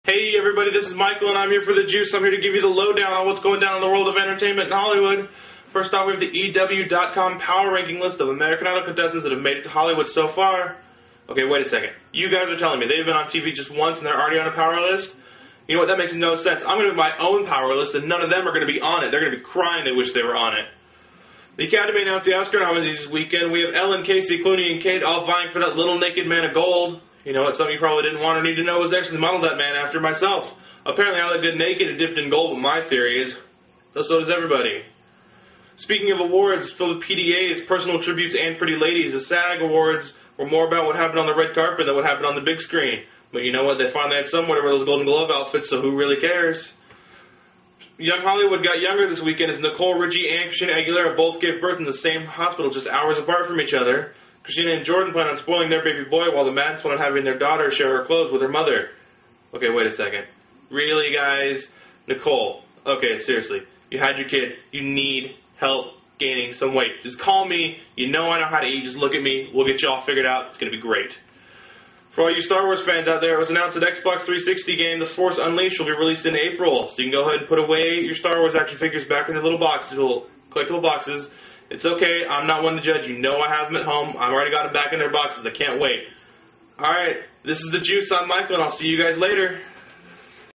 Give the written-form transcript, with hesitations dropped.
Hey everybody, this is Michael and I'm here for the Juice. I'm here to give you the lowdown on what's going down in the world of entertainment in Hollywood. First off, we have the EW.com power ranking list of American Idol contestants that have made it to Hollywood so far. Okay, wait a second. You guys are telling me they've been on TV just once and they're already on a power list? You know what, that makes no sense. I'm going to make my own power list and none of them are going to be on it. They're going to be crying they wish they were on it. The Academy announced the Oscar nominees this weekend. We have Ellen, Casey, Clooney, and Kate all vying for that little naked man of gold. You know what, something you probably didn't want or need to know was actually modeled that man after myself. Apparently I look good naked and dipped in gold, but my theory is, so does everybody. Speaking of awards, for the PDAs, personal tributes, and pretty ladies, the SAG Awards were more about what happened on the red carpet than what happened on the big screen. But you know what, they finally had someone to wear those Golden Glove outfits, so who really cares? Young Hollywood got younger this weekend as Nicole Richie and Christina Aguilera both gave birth in the same hospital just hours apart from each other. Christina and Jordan plan on spoiling their baby boy while the Maddens plan on having their daughter share her clothes with her mother. Okay, wait a second. Really, guys? Nicole, okay, seriously. You had your kid. You need help gaining some weight. Just call me. You know I know how to eat. Just look at me. We'll get you all figured out. It's going to be great. For all you Star Wars fans out there, it was announced that Xbox 360 game The Force Unleashed will be released in April. So you can go ahead and put away your Star Wars action figures back into little boxes, little collectible boxes. It's okay. I'm not one to judge. You know I have them at home. I've already got them back in their boxes. I can't wait. Alright, this is The Juice. I'm Michael, and I'll see you guys later.